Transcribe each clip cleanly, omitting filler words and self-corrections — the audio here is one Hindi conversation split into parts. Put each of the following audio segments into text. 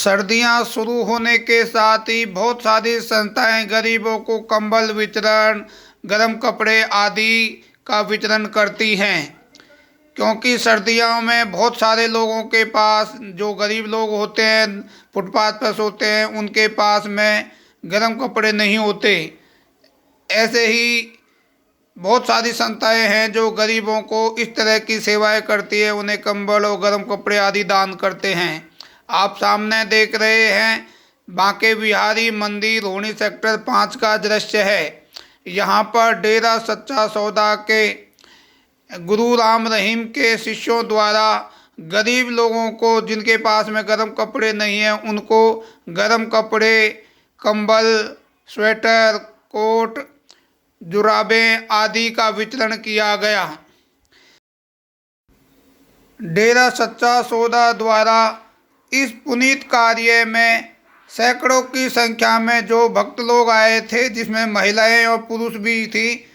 सर्दियां शुरू होने के साथ ही बहुत सारी संस्थाएं गरीबों को कंबल वितरण, गर्म कपड़े आदि का वितरण करती हैं। क्योंकि सर्दियों में बहुत सारे लोगों के पास, जो गरीब लोग होते हैं, फुटपाथ पर सोते हैं, उनके पास में गर्म कपड़े नहीं होते। ऐसे ही बहुत सारी संस्थाएं हैं जो गरीबों को इस तरह की सेवाएं करती है, उन्हें कंबल और गर्म कपड़े आदि दान करते हैं। आप सामने देख रहे हैं बांके बिहारी मंदिर रोहिणी सेक्टर 5 का दृश्य है। यहाँ पर डेरा सच्चा सौदा के गुरु राम रहीम के शिष्यों द्वारा गरीब लोगों को, जिनके पास में गर्म कपड़े नहीं हैं, उनको गर्म कपड़े, कंबल, स्वेटर, कोट, जुराबें आदि का वितरण किया गया। डेरा सच्चा सौदा द्वारा इस पुनीत कार्य में सैकड़ों की संख्या में जो भक्त लोग आए थे, जिसमें महिलाएं और पुरुष भी थी,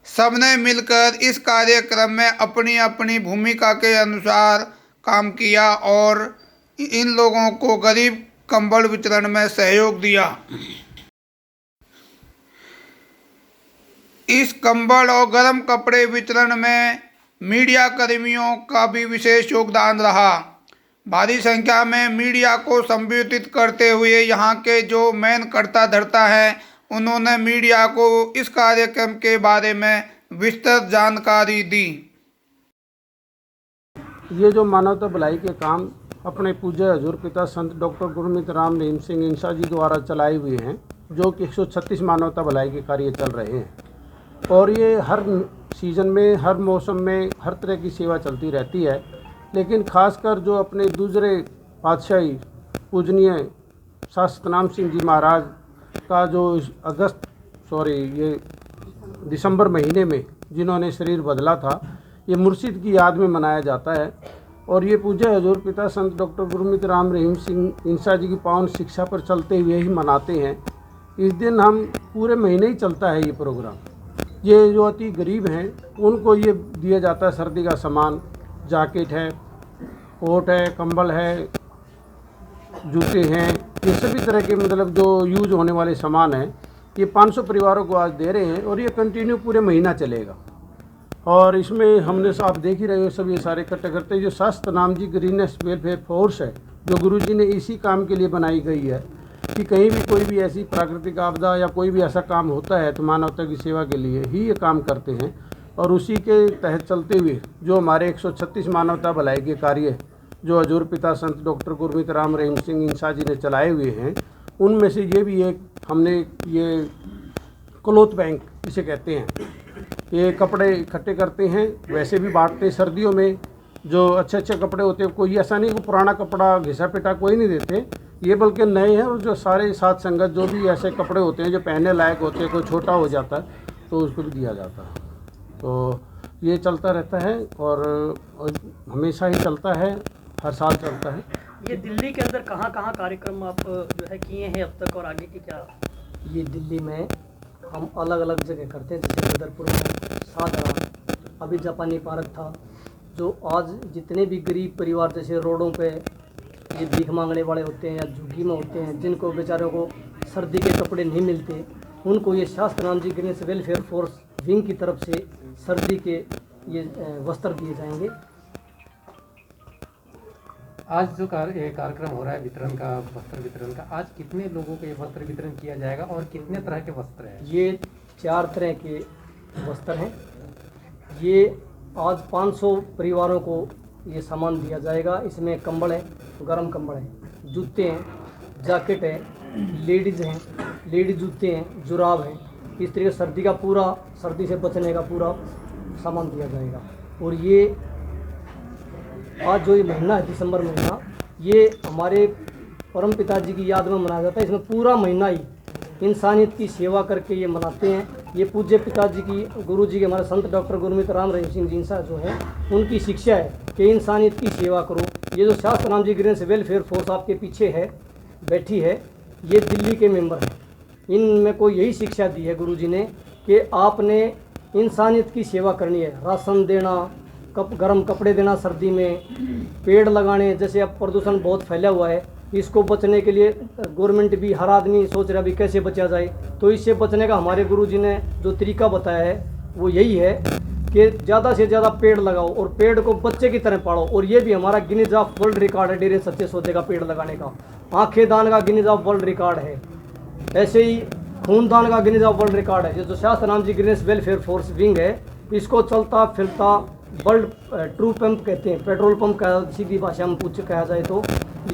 सबने मिलकर इस कार्यक्रम में अपनी अपनी भूमिका के अनुसार काम किया और इन लोगों को गरीब कंबल वितरण में सहयोग दिया। इस कंबल और गर्म कपड़े वितरण में मीडिया कर्मियों का भी विशेष योगदान रहा। भारी संख्या में मीडिया को संबोधित करते हुए यहाँ के जो मेन कर्ता धर्ता है, उन्होंने मीडिया को इस कार्यक्रम के बारे में विस्तृत जानकारी दी। ये जो मानवता भलाई के काम अपने पूज्य हजूर पिता संत डॉक्टर गुरमीत राम रहीम सिंह इंसा जी द्वारा चलाए हुए हैं, जो कि 136 मानवता भलाई के कार्य चल रहे हैं, और ये हर सीज़न में, हर मौसम में, हर तरह की सेवा चलती रहती है। लेकिन खासकर जो अपने दूसरे पातशाही पूजनीय शाह सतनाम सिंह जी महाराज का जो ये दिसंबर महीने में जिन्होंने शरीर बदला था, ये मुर्शिद की याद में मनाया जाता है। और ये पूज्य हजूर पिता संत डॉक्टर गुरमीत राम रहीम सिंह इंसा जी की पावन शिक्षा पर चलते हुए ही मनाते हैं। इस दिन हम पूरे महीने ही चलता है ये प्रोग्राम। ये जो अति गरीब हैं उनको ये दिया जाता है सर्दी का सामान, जैकेट है, कोट है, कंबल है, जूते हैं, ये सभी तरह के मतलब जो यूज होने वाले सामान हैं, ये 500 परिवारों को आज दे रहे हैं और ये कंटिन्यू पूरे महीना चलेगा। और इसमें हमने आप देख ही रहे हो सब ये सारे इकट्ठे करते हैं। जो Shah Satnam ji greenish welfare force है, जो गुरु जी ने इसी काम के लिए बनाई गई है कि कहीं भी कोई भी ऐसी प्राकृतिक आपदा या कोई भी ऐसा काम होता है तो मानवता की सेवा के लिए ही ये काम करते हैं। और उसी के तहत चलते हुए जो हमारे 136 मानवता भलाई के कार्य जो हजूर पिता संत डॉक्टर गुरमीत राम रहीम सिंह इंसा जी ने चलाए हुए हैं, उनमें से ये भी एक हमने ये क्लॉथ बैंक इसे कहते हैं, ये कपड़े इकट्ठे करते हैं, वैसे भी बांटते। सर्दियों में जो अच्छे अच्छे कपड़े होते हैं, कोई ऐसा नहीं कि पुराना कपड़ा घिसा पिटा कोई नहीं देते, ये बल्कि नए हैं। और जो सारे साथ संगत जो भी ऐसे कपड़े होते हैं जो पहनने लायक होते हैं, कोई छोटा हो जाता है तो उसको भी दिया जाता है। तो ये चलता रहता है और हमेशा ही चलता है, हर साल चलता है। ये दिल्ली के अंदर कहाँ कहाँ कार्यक्रम आप जो है किए हैं अब तक, और आगे की क्या? ये दिल्ली में हम अलग अलग जगह करते हैं, जैसे बदरपुर में, सादरा, अभी जापानी पार्क था। जो आज जितने भी गरीब परिवार जैसे रोडों पे ये भीख मांगने वाले होते हैं या झुग्गी में होते हैं, जिनको बेचारों को सर्दी के कपड़े नहीं मिलते, उनको ये Shah Satnam ji greenish welfare force wing की तरफ से सर्दी के ये वस्त्र दिए जाएंगे। आज जो कार्यक्रम हो रहा है वितरण का, वस्त्र वितरण का, आज कितने लोगों को ये वस्त्र वितरण किया जाएगा और कितने तरह के वस्त्र हैं? ये 4 तरह के वस्त्र हैं। ये आज 500 परिवारों को ये सामान दिया जाएगा। इसमें कंबल है, गर्म कंबल है, जूते हैं, जैकेट है, लेडीज़ हैं, लेडीज जूते हैं, जुराब हैं। इस तरीके सर्दी का पूरा, सर्दी से बचने का पूरा सामान दिया जाएगा। और ये आज जो ये महीना है, दिसंबर महीना, ये हमारे परम पिताजी की याद में मनाया जाता है। इसमें पूरा महीना ही इंसानियत की सेवा करके ये मनाते हैं। ये पूज्य पिताजी की, गुरु जी के, हमारे संत डॉक्टर गुरमीत राम रहीम सिंह जी इंसा जो है, उनकी शिक्षा है कि इंसानियत की सेवा करो। ये जो Shah Satnam ji greenish welfare force आपके पीछे है, बैठी है, ये दिल्ली के मेंबर हैं। इनमें को यही शिक्षा दी है गुरु जी ने कि आपने इंसानियत की सेवा करनी है। राशन देना, गर्म कपड़े देना सर्दी में, पेड़ लगाने, जैसे अब प्रदूषण बहुत फैला हुआ है, इसको बचने के लिए गवर्नमेंट भी, हर आदमी सोच रहा है भी कैसे बचा जाए। तो इससे बचने का हमारे गुरुजी ने जो तरीका बताया है वो यही है कि ज़्यादा से ज़्यादा पेड़ लगाओ और पेड़ को बच्चे की तरह पालो। और ये भी हमारा गिनीज ऑफ वर्ल्ड रिकॉर्ड है डेरे सच्चे सौदे का पेड़ लगाने का। आंखें दान का गिनीज ऑफ वर्ल्ड रिकॉर्ड है, ऐसे ही खूनदान का गिनीज ऑफ वर्ल्ड रिकॉर्ड है। जो शास्त्रनाम जी ग्रीनेस वेलफेयर फोर्स विंग है, इसको चलता फिरता वर्ल्ड ट्रू पंप कहते हैं, पेट्रोल पंप का सीधी भाषा में पूछ कहा जाए तो।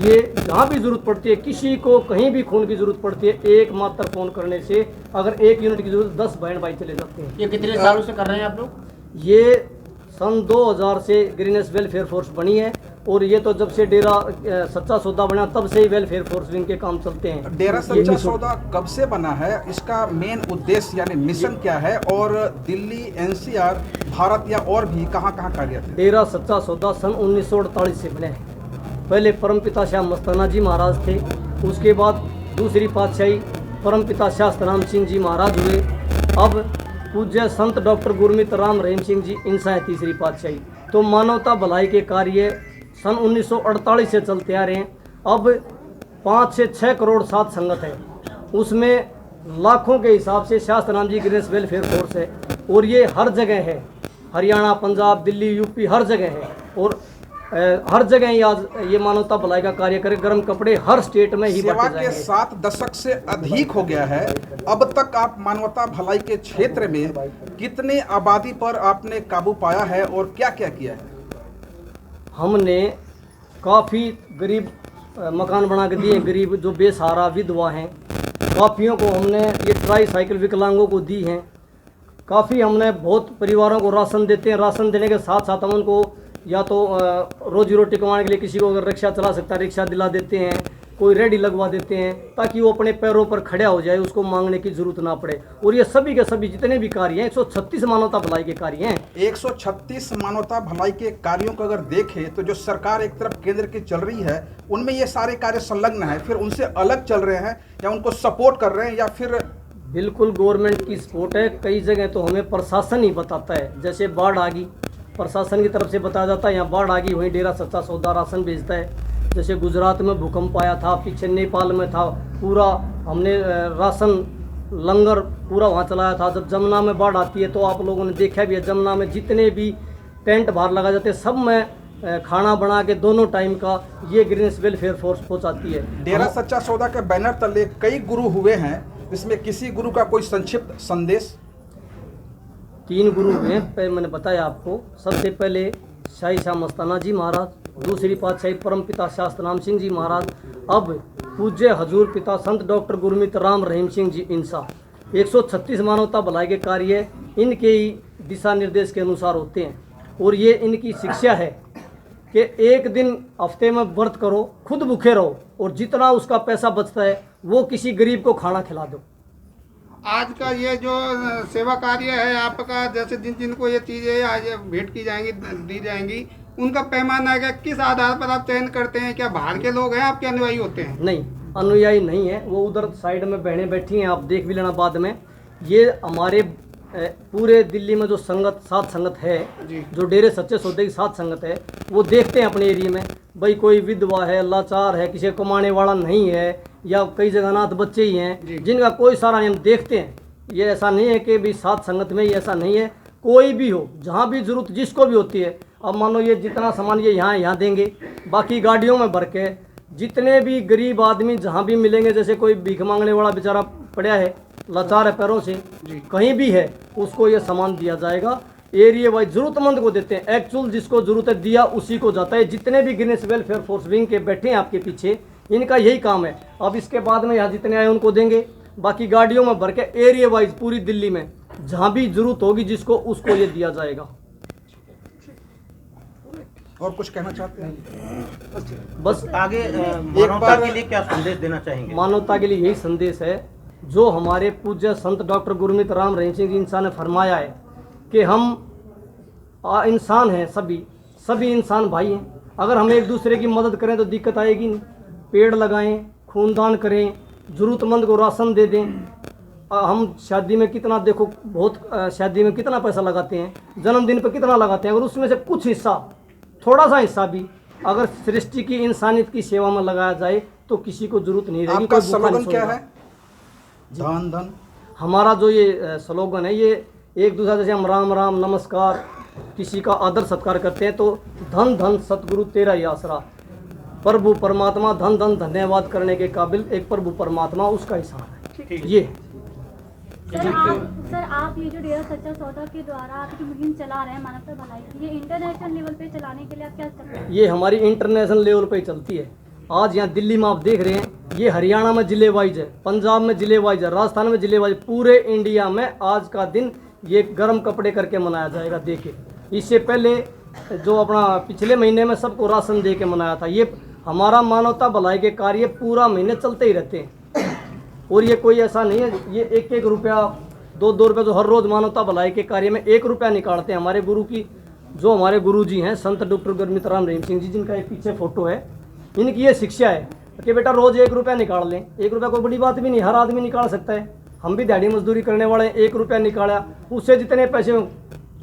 ये जहाँ भी ज़रूरत पड़ती है, किसी को कहीं भी खून की ज़रूरत पड़ती है, एक मात्र फ़ोन करने से अगर 1 यूनिट की ज़रूरत 10 बहन भाई चले जाते हैं। ये कितने सालों से कर रहे हैं आप लोग? ये सन 2000 से ग्रीनेस वेलफेयर फोर्स बनी है और ये तो जब से डेरा सच्चा सौदा बना तब से ही वेलफेयर फोर्स विंग के काम चलते हैं। डेरा सच्चा सौदा कब से बना है, इसका मेन उद्देश्य यानी मिशन क्या है, और दिल्ली, एनसीआर, भारत या और भी कहाँ कहाँ कार्यरत है? डेरा सच्चा सौदा सन 1948 से बने हैं। पहले परमपिता शाह मस्ताना जी महाराज थे, उसके बाद दूसरी पातशाही परमपिता शास्त्रनाम सिंह जी महाराज हुए, अब पूज्य संत डॉक्टर गुरमीत राम रहीम सिंह जी इंसा है तीसरी पातशाही। तो मानवता भलाई के कार्य सन 1948 से चलते आ रहे हैं। अब 5 से 6 करोड़ सात संगत है, उसमें लाखों के हिसाब से शास्त्रनाम जी ग्रीनेस वेलफेयर फोर्स है और ये हर जगह है, हरियाणा, पंजाब, दिल्ली, यूपी, हर जगह है। और हर जगह ही आज ये मानवता भलाई का कार्य करे। गर्म कपड़े हर स्टेट में ही सेवा बांटे के जाएंगे। 7 दशक से अधिक हो गया है। अब तक आप मानवता भलाई के क्षेत्र में कितने आबादी पर आपने काबू पाया है और क्या क्या किया है? हमने काफ़ी गरीब मकान बना के दिए, गरीब जो बेसहारा विधवा हैं, काफ़ियों को हमने ये ट्राई साइकिल विकलांगों को दी हैं। काफ़ी हमने बहुत परिवारों को राशन देते हैं। राशन देने के साथ साथ हम उनको या तो रोजी रोटी कमाने के लिए किसी को अगर रिक्शा चला सकता है रिक्शा दिला देते हैं, कोई रेडी लगवा देते हैं ताकि वो अपने पैरों पर खड़ा हो जाए, उसको मांगने की ज़रूरत ना पड़े। और ये सभी के सभी जितने भी कार्य हैं 136 मानवता भलाई के कार्य हैं। 136 मानवता भलाई के कार्यों को अगर देखें तो जो सरकार एक तरफ केंद्र की चल रही है उनमें ये सारे कार्य संलग्न है, फिर उनसे अलग चल रहे हैं या उनको सपोर्ट कर रहे हैं या फिर? बिल्कुल गवर्नमेंट की सपोर्ट है। कई जगह तो हमें प्रशासन ही बताता है, जैसे बाढ़ आ गई प्रशासन की तरफ से बताया जाता है यहाँ बाढ़ आ गई, वहीं डेरा सच्चा सौदा राशन भेजता है। जैसे गुजरात में भूकंप आया था, पीछे नेपाल में था, पूरा हमने राशन लंगर पूरा वहाँ चलाया था। जब जमुना में बाढ़ आती है तो आप लोगों ने देखा भी है, जमुना में जितने भी टेंट बाहर लगा जाते हैं सब में खाना बना के दोनों टाइम का ये ग्रीनेस वेलफेयर फोर्स पहुँचाती है। डेरा सच्चा सौदा के बैनर तले कई गुरु हुए हैं, इसमें किसी गुरु का कोई संक्षिप्त संदेश? 3 गुरु हुए हैं, मैंने बताया आपको। सबसे पहले शाही शाह मस्ताना जी महाराज, दूसरी पातशाही परमपिता शास्त्रनाम सिंह जी महाराज, अब पूज्य हजूर पिता संत डॉक्टर गुरमीत राम रहीम सिंह जी इंसा। 136 मानवता भलाई के कार्य इनके ही दिशा निर्देश के अनुसार होते हैं और ये इनकी शिक्षा है कि एक दिन हफ्ते में व्रत करो, खुद भूखे रहो और जितना उसका पैसा बचता है वो किसी गरीब को खाना खिला दो। आज का ये जो सेवा कार्य है आपका, जैसे जिन जिनको ये चीज़ें आज भेंट की जाएंगी, दी जाएंगी, उनका पैमाना है क्या? किस आधार पर आप चयन करते हैं? क्या बाहर के लोग हैं आपके अनुयायी होते हैं? नहीं, अनुयायी नहीं है, वो उधर साइड में बहनें बैठी हैं, आप देख भी लेना बाद में। ये हमारे पूरे दिल्ली में जो संगत 7 संगत है, जो डेरे सच्चे सौदे की 7 संगत है, वो देखते हैं अपने एरिया में भाई कोई विधवा है, लाचार है, किसी कमाने वाला नहीं है, या कई जगह अनाथ बच्चे ही हैं जिनका कोई सारा नहीं, हम देखते हैं। ये ऐसा नहीं है कि भी 7 संगत में ही ऐसा नहीं है, कोई भी हो, जहाँ भी जरूरत जिसको भी होती है। अब मान लो ये जितना सामान ये यहाँ देंगे, बाकी गाड़ियों में भर के जितने भी गरीब आदमी जहाँ भी मिलेंगे, जैसे कोई भीख मांगने वाला बेचारा पड़ा है, लाचार है पैरों से, कहीं भी है, उसको ये सामान दिया जाएगा। एरिया वाइज ज़रूरतमंद को देते हैं, एक्चुअल जिसको ज़रूरत है दिया उसी को जाता है। जितने भी ग्रीनेस वेलफेयर फोर्स विंग के बैठे हैं आपके पीछे, इनका यही काम है। अब इसके बाद में यहाँ जितने आए उनको देंगे, बाकी गाड़ियों में भर के एरिया वाइज पूरी दिल्ली में जहाँ भी ज़रूरत होगी जिसको, उसको ये दिया जाएगा। और कुछ कहना चाहते हैं? बस आगे मानवता के लिए क्या संदेश देना चाहेंगे? मानवता के लिए यही संदेश है जो हमारे पूज्य संत डॉक्टर गुरमीत राम रहीम सिंह जी इंसा ने फरमाया है कि हम इंसान हैं, सभी इंसान भाई हैं। अगर हम एक दूसरे की मदद करें तो दिक्कत आएगी नहीं। पेड़ लगाएं, खूनदान करें, ज़रूरतमंद को राशन दे दें। हम शादी में कितना देखो, बहुत शादी में कितना पैसा लगाते हैं, जन्मदिन पर कितना लगाते हैं। अगर उसमें से कुछ हिस्सा, थोड़ा सा हिस्सा भी अगर सृष्टि की इंसानियत की सेवा में लगाया जाए तो किसी को जरूरत नहीं रहेगी। आपका कोई भूखा नहीं स्लोगन क्या सोएगा। है? धन धन। हमारा जो ये स्लोगन है, ये एक दूसरे जैसे हम राम राम नमस्कार किसी का आदर सत्कार करते हैं तो धन धन सतगुरु तेरा ही आसरा, प्रभु परमात्मा धन धन धन्यवाद करने के काबिल एक प्रभु परमात्मा उसका ही सहारा है। ये सर आप ये जो डेरा सच्चा सौदा के द्वारा आप जो मुहिम चला रहे हैं मानवता भलाई की, ये इंटरनेशनल लेवल पे चलाने के लिए आप क्या कर रहे हैं? ये हमारी इंटरनेशनल लेवल पे चलती है। आज यहाँ दिल्ली में आप देख रहे हैं, ये हरियाणा में जिले वाइज है, पंजाब में जिले वाइज है, राजस्थान में जिले वाइज, पूरे इंडिया में आज का दिन ये गर्म कपड़े करके मनाया जाएगा। देखिए इससे पहले जो अपना पिछले महीने में सबको राशन दे के मनाया था। ये हमारा मानवता भलाई के कार्य पूरा महीने चलते ही रहते हैं और ये कोई ऐसा नहीं है ये एक एक रुपया 2-2 रुपया जो हर रोज़ मानवता भलाई के कार्य में 1 रुपया निकालते हैं। हमारे गुरु की जो हमारे गुरु जी हैं संत डॉक्टर गुरमीत राम रहीम सिंह जी, जिनका एक पीछे फोटो है, इनकी ये शिक्षा है कि बेटा रोज़ 1 रुपया निकाल लें। 1 रुपया कोई बड़ी बात भी नहीं, हर आदमी निकाल सकता है। हम भी दिहाड़ी मजदूरी करने वाले हैं, 1 रुपया निकाला, उससे जितने पैसे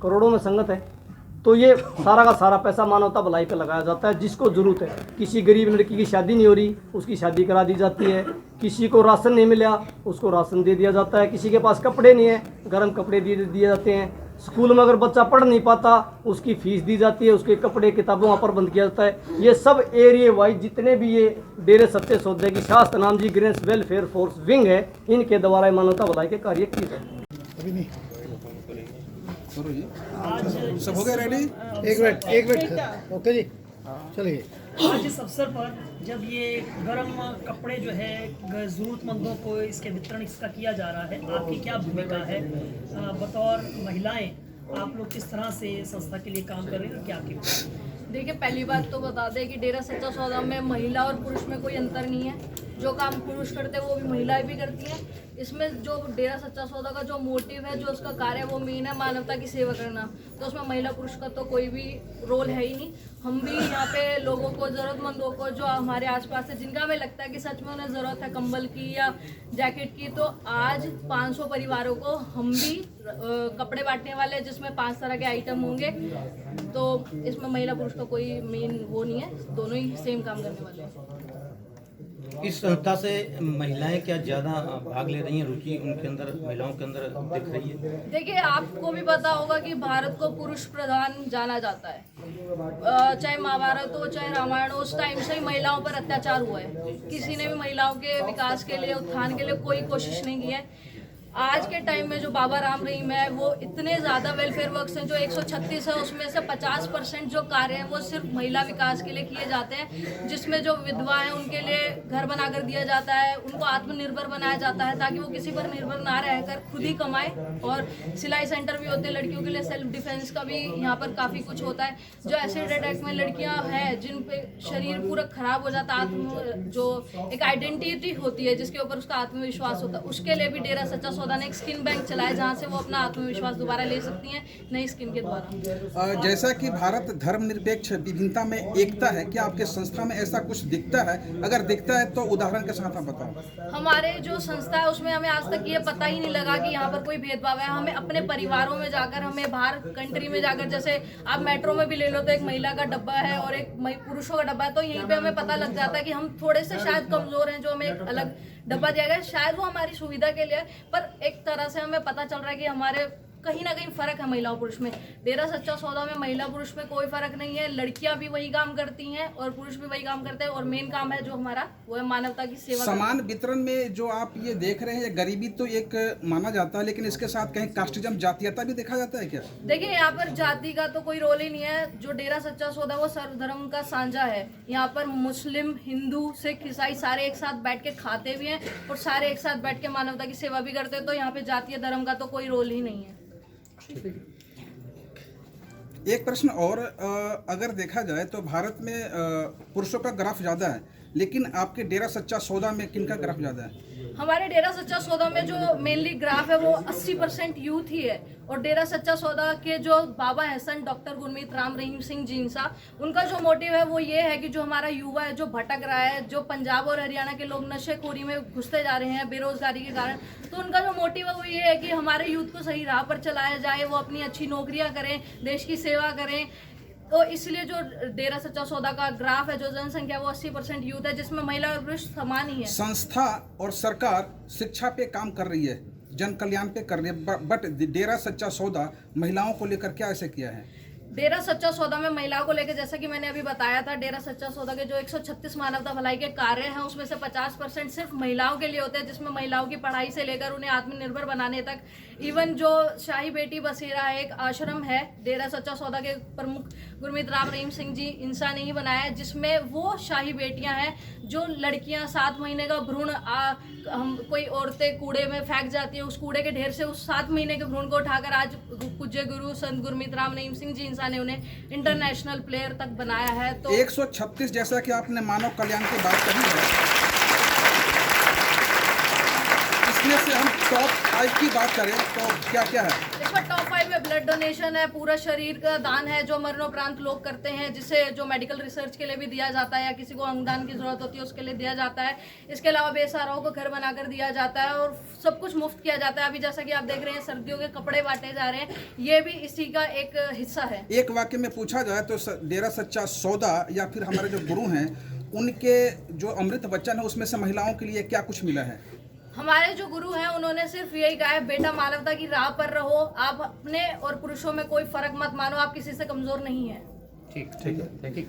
करोड़ों में संगत है। तो ये सारा का सारा पैसा मानवता भलाई पे लगाया जाता है। जिसको ज़रूरत है, किसी गरीब लड़की की शादी नहीं हो रही उसकी शादी करा दी जाती है, किसी को राशन नहीं मिला उसको राशन दे दिया जाता है, किसी के पास कपड़े नहीं है गर्म कपड़े दिए जाते हैं, स्कूल में अगर बच्चा पढ़ नहीं पाता उसकी फीस दी जाती है, उसके कपड़े किताबों वहाँ पर बंद किया जाता है। ये सब एरिया वाइज जितने भी ये डेरे सच्चे सौदे की शास्त्र नाम जी ग्रेन्स वेलफेयर फोर्स विंग है, इनके द्वारा मानवता भलाई के कार्य किए जाते हैं। सब हो गए रेडी? एक मिनट ओके जी चलिए। आज इस अवसर पर जब ये गर्म कपड़े जो है ज़रूरतमंदों को इसके वितरण इसका किया जा रहा है, आपकी क्या भूमिका है बतौर महिलाएं? आप लोग किस तरह से संस्था के लिए काम कर रहे हैं और क्या आपकी? देखिए पहली बात तो बता दें कि डेरा सच्चा सौदा में महिला और पुरुष में कोई अंतर नहीं है। जो काम पुरुष करते हैं वो भी महिलाएं भी करती हैं। इसमें जो डेरा सच्चा सौदा का जो मोटिव है, जो उसका कार्य है, वो मेन है मानवता की सेवा करना। तो उसमें महिला पुरुष का तो कोई भी रोल है ही नहीं। हम भी यहाँ पे लोगों को, ज़रूरतमंदों को जो हमारे आसपास है, जिनका हमें लगता है कि सच में उन्हें ज़रूरत है कंबल की या जैकेट की, तो आज 500 परिवारों को हम भी कपड़े बांटने वाले हैं जिसमें 5 तरह के आइटम होंगे। तो इसमें महिला पुरुष का कोई मेन वो नहीं है, दोनों ही सेम काम करने वाले हैं। इस संस्था से महिलाएं क्या ज्यादा भाग ले रही हैं? रुचि उनके अंदर, महिलाओं के अंदर दिख रही है? देखिए आपको भी पता होगा कि भारत को पुरुष प्रधान जाना जाता है। चाहे महाभारत हो चाहे रामायण हो, उस टाइम से ही महिलाओं पर अत्याचार हुआ है। किसी ने भी महिलाओं के विकास के लिए, उत्थान के लिए कोई कोशिश नहीं की है। आज के टाइम में जो बाबा राम रहीम है वो इतने ज़्यादा वेलफेयर वर्क्स हैं, जो 136 है उसमें से 50% जो कार्य हैं वो सिर्फ महिला विकास के लिए किए जाते हैं। जिसमें जो विधवा हैं उनके लिए घर बनाकर दिया जाता है, उनको आत्मनिर्भर बनाया जाता है ताकि वो किसी पर निर्भर ना रहकर खुद ही कमाए। और सिलाई सेंटर भी होते हैं लड़कियों के लिए, सेल्फ डिफेंस का भी यहाँ पर काफ़ी कुछ होता है। जो एसिड अटैक में लड़कियाँ हैं जिन पे शरीर पूरा खराब हो जाता है, जो एक आइडेंटिटी होती है जिसके ऊपर उसका आत्मविश्वास होता है, उसके लिए भी डेरा सच्चा सौदा ने एक स्किन बैंक चलाया जहां से वो अपना आत्मविश्वास दोबारा ले सकती हैं नई स्किन के द्वारा। जैसा कि भारत धर्मनिरपेक्ष विभिन्नता में एकता है, क्या आपके संस्था में ऐसा कुछ दिखता है? अगर दिखता है तो उदाहरण के साथ आप बताओ। हमारे जो संस्था है उसमें हमें आज तक ये पता ही नहीं लगा कि यहाँ पर कोई भेदभाव है। हमें अपने परिवारों में जाकर, हमें बाहर कंट्री में जाकर, जैसे आप मेट्रो में भी ले लो तो एक महिला का डब्बा है और एक पुरुषों का डब्बा है, तो यहीं पे हमें पता लग जाता है कि हम थोड़े से शायद कमजोर हैं, जो हमें एक अलग डब्बा दिया गया। शायद वो हमारी सुविधा के लिए, पर एक तरह से हमें पता चल रहा है कि हमारे कहीं ना कहीं फर्क है महिला और पुरुष में। डेरा सच्चा सौदा में महिला पुरुष में कोई फर्क नहीं है। लड़कियां भी वही काम करती हैं और पुरुष भी वही काम करते हैं, और मेन काम है जो हमारा वो है मानवता की सेवा। समान वितरण में जो आप ये देख रहे हैं, गरीबी तो एक माना जाता है, लेकिन इसके साथ कहीं कास्टिज्म, जातीयता भी देखा जाता है क्या? देखिए यहाँ पर जाति का तो कोई रोल ही नहीं है। जो डेरा सच्चा सौदा वो सर्वधर्म का साझा है। यहाँ पर मुस्लिम, हिंदू, सिख, ईसाई सारे एक साथ बैठ के खाते भी हैं और सारे एक साथ बैठ के मानवता की सेवा भी करते हैं। तो यहाँ पे जातीय धर्म का तो कोई रोल ही नहीं है। एक प्रश्न और, अगर देखा जाए तो भारत में पुरुषों का ग्राफ ज़्यादा है, लेकिन आपके डेरा सच्चा सौदा में किनका ग्राफ ज़्यादा है? हमारे डेरा सच्चा सौदा में जो मेनली ग्राफ है वो 80% यूथ ही है। और डेरा सच्चा सौदा के जो बाबा हैं संत डॉक्टर गुरमीत राम रहीम सिंह जी इंसा, उनका जो मोटिव है वो ये है कि जो हमारा युवा है जो भटक रहा है, जो पंजाब और हरियाणा के लोग नशेखोरी में घुसते जा रहे हैं बेरोजगारी के कारण, तो उनका जो मोटिव है वो ये है कि हमारे यूथ को सही राह पर चलाया जाए, वो अपनी अच्छी नौकरियां करें, देश की सेवा करें। तो इसलिए जो डेरा सच्चा सौदा का ग्राफ है, जो जनसंख्या वो 80% यूथ है, जिसमें महिला और पुरुष समान ही है। संस्था और सरकार शिक्षा पे काम कर रही है, जन कल्याण पे कर रही है, बट डेरा सच्चा सौदा महिलाओं को लेकर क्या ऐसे किया है? डेरा सच्चा सौदा में महिलाओं को लेकर, जैसा कि मैंने अभी बताया था, डेरा सच्चा सौदा के जो 136 मानवता भलाई के कार्य हैं उसमें से 50% सिर्फ महिलाओं के लिए होते हैं, जिसमें महिलाओं की पढ़ाई से लेकर उन्हें आत्मनिर्भर बनाने तक। इवन जो शाही बेटी बसेरा एक आश्रम है डेरा सच्चा सौदा के प्रमुख गुरमीत राम रहीम सिंह जी इंसा ने ही बनाया है, जिसमें वो शाही बेटियां हैं जो लड़कियां 7 महीने का भ्रूण हम कोई औरतें कूड़े में फेंक जाती है, उस कूड़े के ढेर से उस 7 महीने के भ्रूण को उठाकर आज पूज्य गुरु संत गुरमीत राम रहीम सिंह जी इंसा ने उन्हें इंटरनेशनल प्लेयर तक बनाया है। तो 136 जैसा कि आपने मानव कल्याण की बात कही है, इसमें से हम टॉप 5 की बात करें तो क्या क्या है? इसमें टॉप 5 में ब्लड डोनेशन है, पूरा शरीर का दान है जो मरणोपरांत लोग करते हैं, जिसे जो मेडिकल रिसर्च के लिए भी दिया जाता है या किसी को अंगदान की जरूरत होती है उसके लिए दिया जाता है। इसके अलावा बेसहाराओं को घर बनाकर दिया जाता है और सब कुछ मुफ्त किया जाता है। अभी जैसा कि आप देख रहे हैं सर्दियों के कपड़े बांटे जा रहे हैं, ये भी इसी का एक हिस्सा है। एक वाक्य में पूछा जाए तो डेरा सच्चा सौदा या फिर हमारे जो गुरु हैं उनके जो अमृत वचन है उसमें से महिलाओं के लिए क्या कुछ मिला है? हमारे जो गुरु हैं उन्होंने सिर्फ यही कहा है, बेटा मानवता की राह पर रहो, आप अपने और पुरुषों में कोई फर्क मत मानो, आप किसी से कमजोर नहीं है। ठीक है, ठीक।